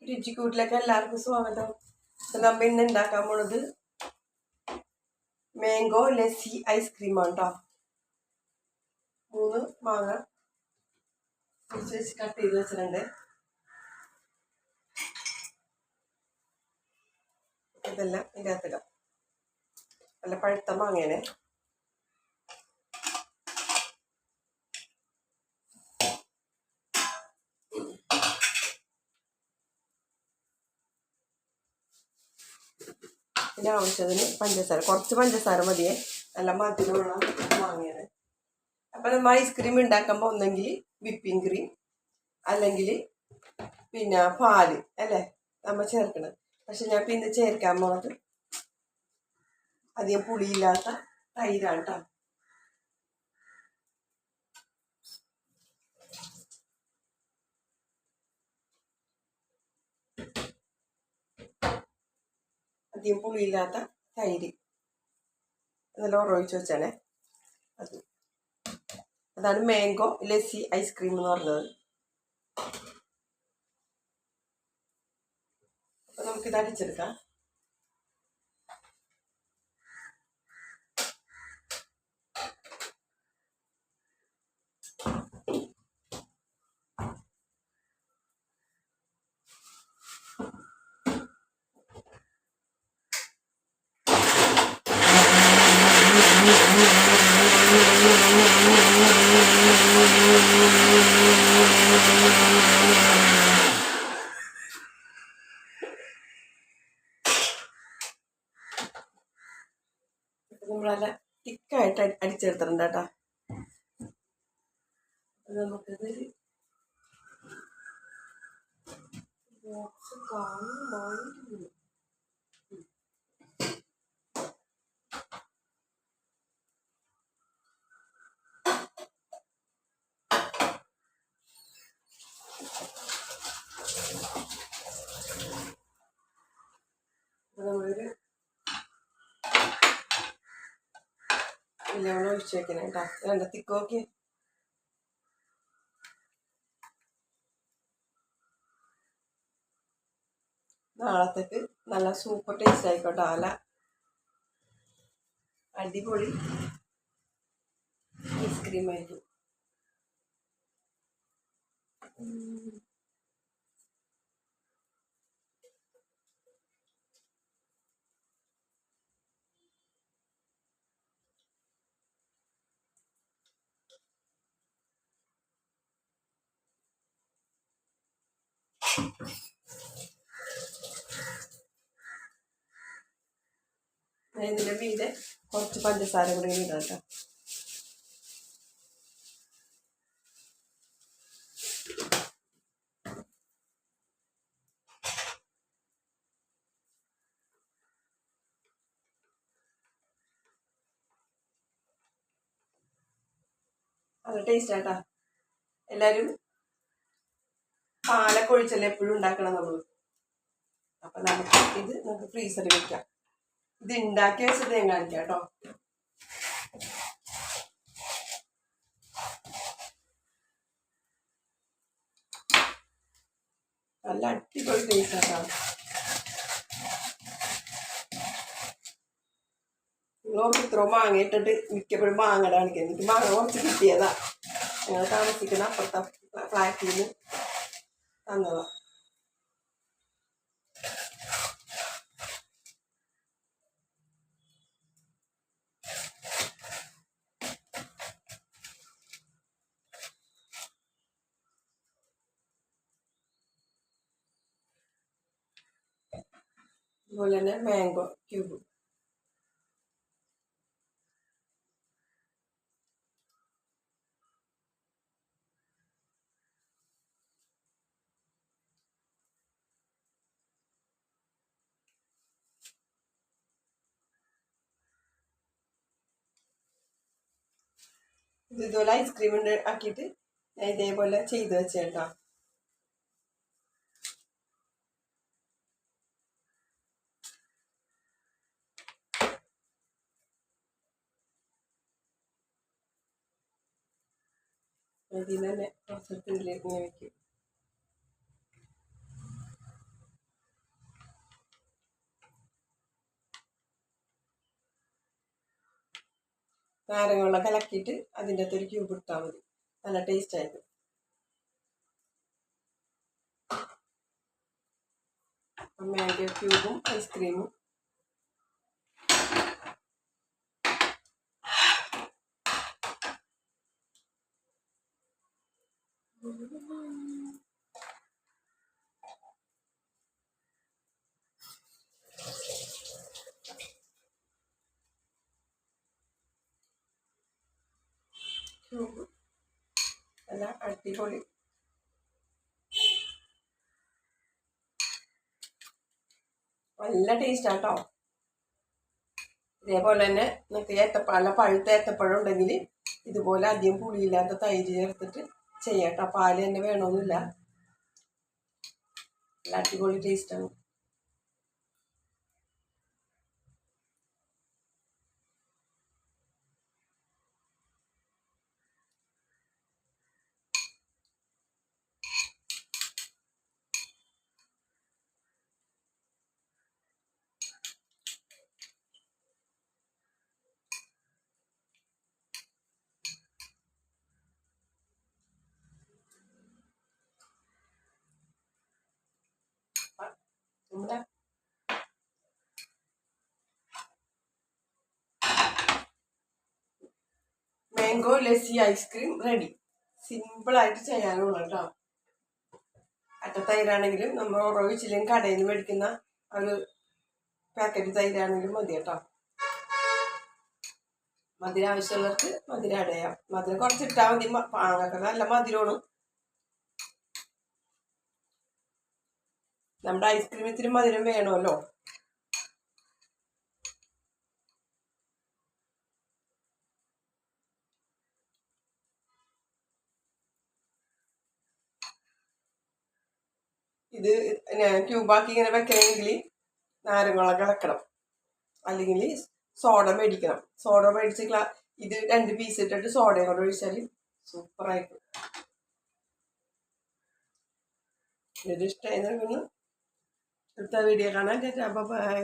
രുചിക്കൂട്ടിലേക്ക് എല്ലാവർക്കും സ്വാഗതം. നമ്മൾ ഇന്ന് ഉണ്ടാക്കാൻ പോണത് മാംഗോ ലസ്സി ഐസ്ക്രീമാണ് കേട്ടോ. 3 മാങ്ങ വെച്ച് കട്ട് ചെയ്ത് വെച്ചിട്ടുണ്ട്. ഇതെല്ലാം ഇതിൻ്റെ അകത്തിടാം. നല്ല പഴുത്ത മാങ്ങയാണ്. പിന്നെ ആവശ്യത്തിന് പഞ്ചസാര, കുറച്ച് പഞ്ചസാര മതിയേ. നല്ല മധുരമുള്ള മാങ്ങയാണ്. അപ്പം നമ്മൾ ഐസ്ക്രീം ഉണ്ടാക്കുമ്പോൾ ഒന്നെങ്കിൽ വിപ്പിംഗ് ക്രീം അല്ലെങ്കിൽ പിന്നെ പാല് അല്ലേ നമ്മൾ ചേർക്കണം. പക്ഷെ ഞാൻ പിന്നെ ചേർക്കാൻ പോകുന്നത് അധികം പുളിയില്ലാത്ത തൈരാണ് കേട്ടോ. അധികം പുളിയില്ലാത്ത തൈര് നല്ല ഉറവിച്ച് വെച്ചാണേ. അതാണ് മാംഗോ ലസ്സി ഐസ്ക്രീം എന്ന് പറഞ്ഞത്. അപ്പം നമുക്കിത് അടിച്ചെടുക്കാം. നമ്മളല്ല തിക്കായിട്ട് അടിച്ചെടുത്തിട്ടുണ്ട് കേട്ടോ. നമുക്കിത് നമ്മളൊരു ഇല്ലവണ്ണം ഒഴിച്ച് വെക്കണം കേട്ടോ. രണ്ട് തിക്കോക്കി നാളത്തേക്ക് നല്ല സൂപ്പർ ടേസ്റ്റ് ആയിക്കോട്ടെ. നല്ല അടിപൊളി ഐസ്ക്രീം ആയിരിക്കും. ഇതിൻ്റെ മീതെ കുറച്ച് പഞ്ചസാര കൂടി ഇടാം കേട്ടോ. നല്ല ടേസ്റ്റ് ആട്ടാ. എല്ലാവരും പാലൊക്കെ ഒഴിച്ചല്ലേ എപ്പോഴും ഉണ്ടാക്കണം നമ്മൾ. അപ്പം നമുക്ക് ഫ്രീസറിൽ വെക്കാം. ഇത് ഉണ്ടാക്കി വെച്ചത് ഞാൻ കാണിക്കാം കേട്ടോ. നല്ല അടിപൊളി ടേസ്റ്റ് ആക്കാം. നിങ്ങളോർക്ക് ഇത്രയും മാങ്ങ ഇട്ടിട്ട് മിക്കപ്പോഴും മാങ്ങ കാണിക്കുന്നത്. എനിക്ക് മാങ്ങ കുറച്ച് കിട്ടിയതാ. ഞങ്ങൾ താമസിക്കുന്ന അപ്പുറത്തെ ഫ്ലാറ്റിൽ നിന്ന് തന്നതാ. അതുപോലെ തന്നെ മാംഗോ ക്യൂബ്. ഇതുപോലെ ഐസ്ക്രീം ആക്കിയിട്ട് ഞാൻ ഇതേപോലെ ചെയ്ത് വെച്ചേട്ടോ. ഇതിൽ തന്നെ കുറച്ചിട്ട് ഇതിലേക്ക് ഇങ്ങനെ വയ്ക്കും. നാരങ്ങ വെള്ളം കലക്കിയിട്ട് അതിൻ്റെ അകത്ത് ഒരു ക്യൂബ് ഇട്ടാൽ മതി. നല്ല ടേസ്റ്റ് ആയിരിക്കും. മാംഗോ ക്യൂബും ഐസ്ക്രീമും ക്യൂബ് നല്ല അടിപൊളി. നല്ല ടേസ്റ്റ് ആട്ടോ. ഇതേപോലെ തന്നെ നിങ്ങൾക്ക് നല്ല പഴുത്ത ഏത്തപ്പഴം ഉണ്ടെങ്കിൽ ഇതുപോലെ അധികം പുളിയില്ലാത്ത തൈര് ചേർത്തിട്ട് ചെയ്യാട്ടോ. പാല് തന്നെ വേണമെന്നില്ല. നല്ല അടിപൊളി ടേസ്റ്റാണ്. നമ്മുടെ മാംഗോ ലസ്സി ഐസ്ക്രീം റെഡി. സിമ്പിളായിട്ട് ചെയ്യാനുള്ള കേട്ടോ. തൈരാണെങ്കിലും നമ്മൾ ഉറവിച്ചില്ലെങ്കിൽ കടയിൽ നിന്ന് മേടിക്കുന്ന ഒരു പാക്കറ്റ് തൈരാണെങ്കിലും മതി കേട്ടോ. മധുരം ആവശ്യമുള്ളവർക്ക് മധുരം ആഡ് ചെയ്യാം. മധുരം കുറച്ചിട്ടാൽ മതി. പാങ്ങൊക്കെ നല്ല മധുരമാണ്. നമ്മുടെ ഐസ്ക്രീം ഇത്തിരി മധുരം വേണമല്ലോ. ഇത് ക്യൂബാക്കി ഇങ്ങനെ വെക്കണമെങ്കിൽ നാരങ്ങ കിടക്കണം, അല്ലെങ്കിൽ സോഡ മേടിക്കണം. സോഡ മേടിച്ച് ഇത് 2 പീസ് ഇട്ടിട്ട് സോഡയും കൂടെ ഒഴിച്ചാൽ സൂപ്പറായിരിക്കും. ഇത് ഇഷ്ടമായി. അടുത്ത വീഡിയോ കാണാൻ. ബൈ.